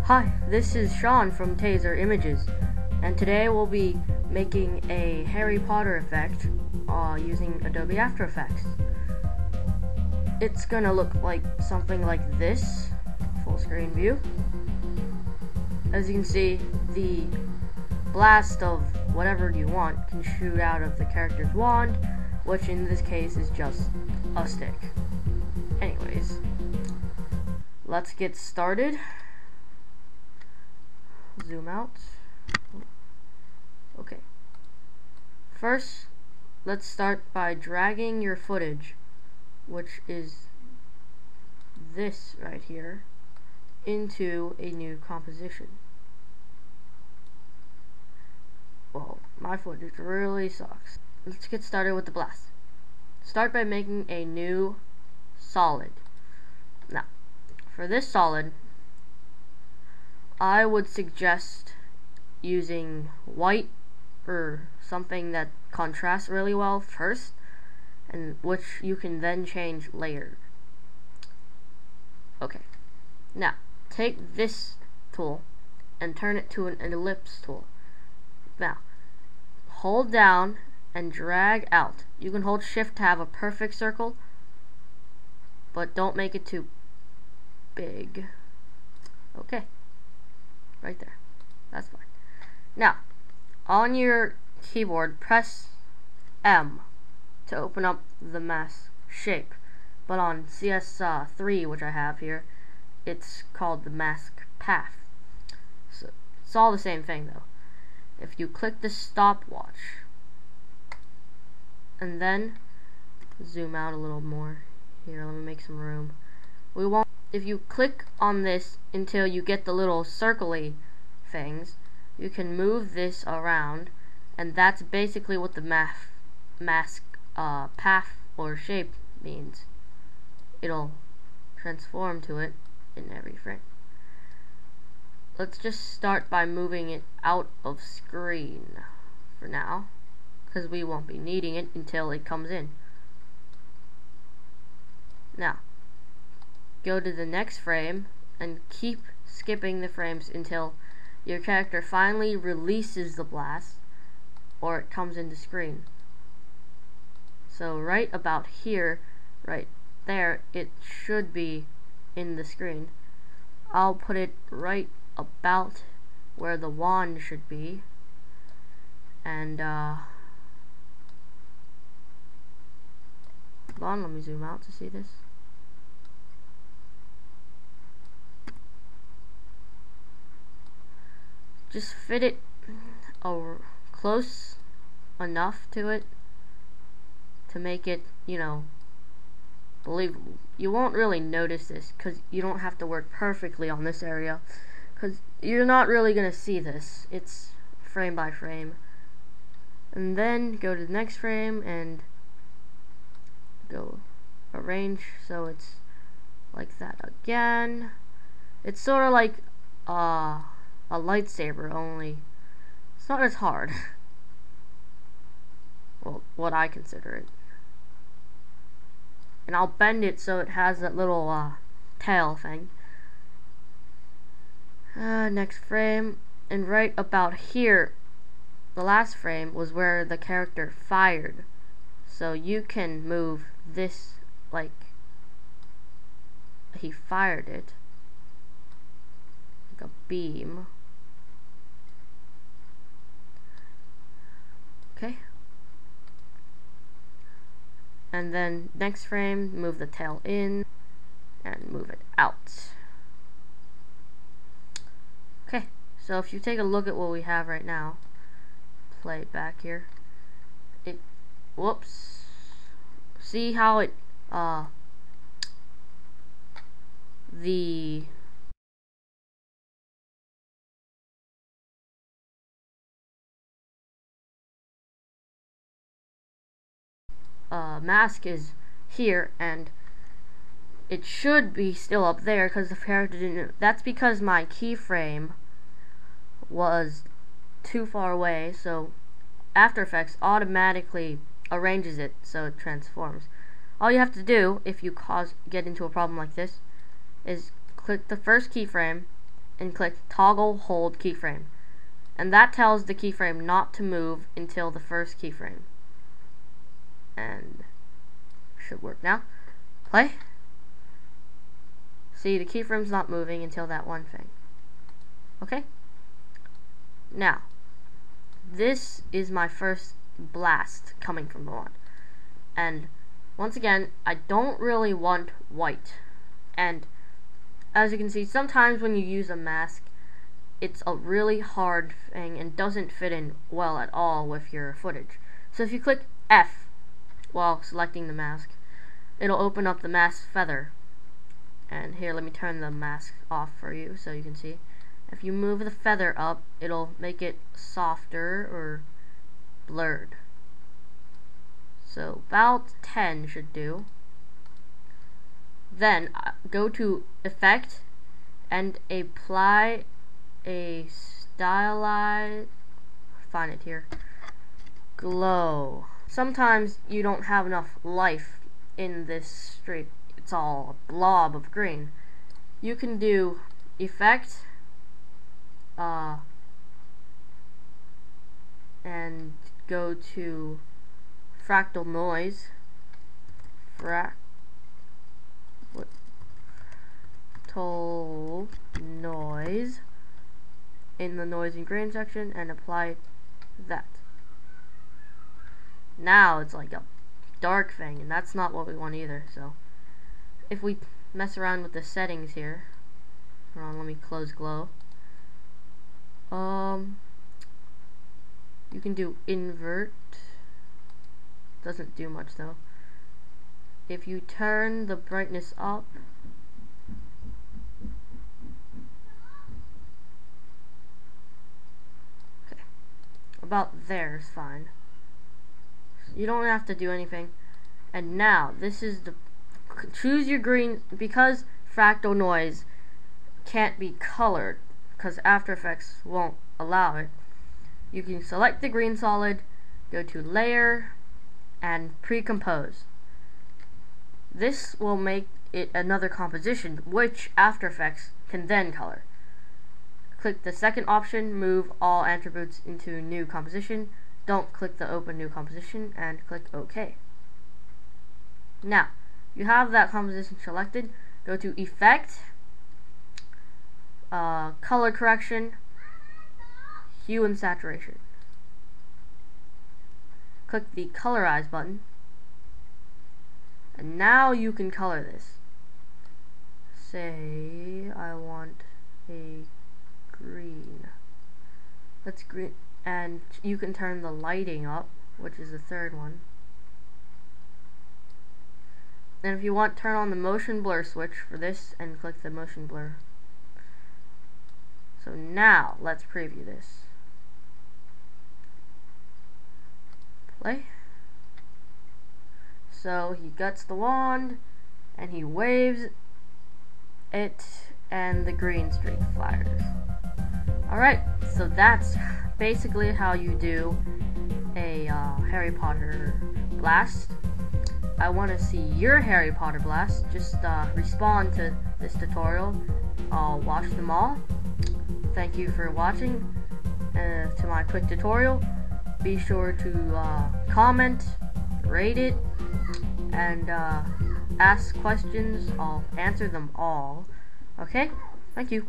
Hi, this is Sean from Taser Images, and today we'll be making a Harry Potter effect using Adobe After Effects. It's gonna look like something like this, full screen view. As you can see, the blast of whatever you want can shoot out of the character's wand, which in this case is just a stick. Anyways, let's get started. Zoom out. Okay. First, let's start by dragging your footage, which is this right here, into a new composition. Well, my footage really sucks. Let's get started with the blast. Start by making a new solid. Now, for this solid, I would suggest using white or something that contrasts really well first, and which you can then change later. Okay, now take this tool and turn it to an ellipse tool. Now hold down and drag out. You can hold shift to have a perfect circle, but don't make it too big. Okay, right there, that's fine. Now on your keyboard, press M to open up the mask shape, but on CS3, which I have here, it's called the mask path. So it's all the same thing though. If you click the stopwatch and then zoom out a little more, here, let me make some room. If you click on this until you get the little circly things, you can move this around, and that's basically what the mask path or shape means. It'll transform to it in every frame. Let's just start by moving it out of screen for now, because we won't be needing it until it comes in. Now go to the next frame and keep skipping the frames until your character finally releases the blast or it comes into screen. So right about here, right there, it should be in the screen. I'll put it right about where the wand should be, and hold on, let me zoom out to see this. Just fit it close enough to it to make it, believable. You won't really notice this because you don't have to work perfectly on this area, because you're not really going to see this. It's frame by frame. And then go to the next frame and go arrange so it's like that again. It's sort of like a lightsaber, only it's not as hard. Well, what I consider it. And I'll bend it so it has that little tail thing. Next frame, and right about here, the last frame was where the character fired. So you can move this like he fired it, like a beam. Okay. And then next frame, move the tail in and move it out. Okay, so if you take a look at what we have right now, play it back here. Whoops. See how it the mask is here, and it should be still up there because the character didn't. That's because my keyframe was too far away, so After Effects automatically arranges it so it transforms. All you have to do if you get into a problem like this is click the first keyframe and click toggle hold keyframe, and that tells the keyframe not to move until the first keyframe. And should work now. Play. See, the keyframe's not moving until that one thing. Okay? Now, this is my first blast coming from the wand. And once again, I don't really want white. And as you can see, sometimes when you use a mask, it's a really hard thing and doesn't fit in well at all with your footage. So if you click F while selecting the mask, it'll open up the mask feather. And here, let me turn the mask off for you so you can see. If you move the feather up, it'll make it softer or blurred. So about 10 should do. Then go to Effect and apply a stylized, find it here, glow. Sometimes you don't have enough life in this strip. It's all a blob of green. You can do Effect and go to fractal noise, fractal noise in the noise and grain section, and apply that. Now it's like a dark thing, and that's not what we want either. So if we mess around with the settings here, hold on, let me close glow. You can do invert. Doesn't do much though. If you turn the brightness up, okay, about there is fine. You don't have to do anything. And now this is the choose your green, because fractal noise can't be colored because After Effects won't allow it. You can select the green solid, go to layer and pre-compose. This will make it another composition which After Effects can then color. Click the second option, move all attributes into new composition. Don't click the open new composition and click OK. Now you have that composition selected. Go to Effect, Color Correction, Hue and Saturation. Click the Colorize button, and now you can color this. Say I want a green. Let's green, and you can turn the lighting up, which is the third one. And if you want, turn on the motion blur switch for this and click the motion blur. So now let's preview this. Play. So he guts the wand and he waves it and the green streak flatters. Alright, so that's basically how you do a Harry Potter blast. I want to see your Harry Potter blast. Just respond to this tutorial. I'll watch them all. Thank you for watching to my quick tutorial. Be sure to comment, rate it, and ask questions. I'll answer them all. Okay? Thank you.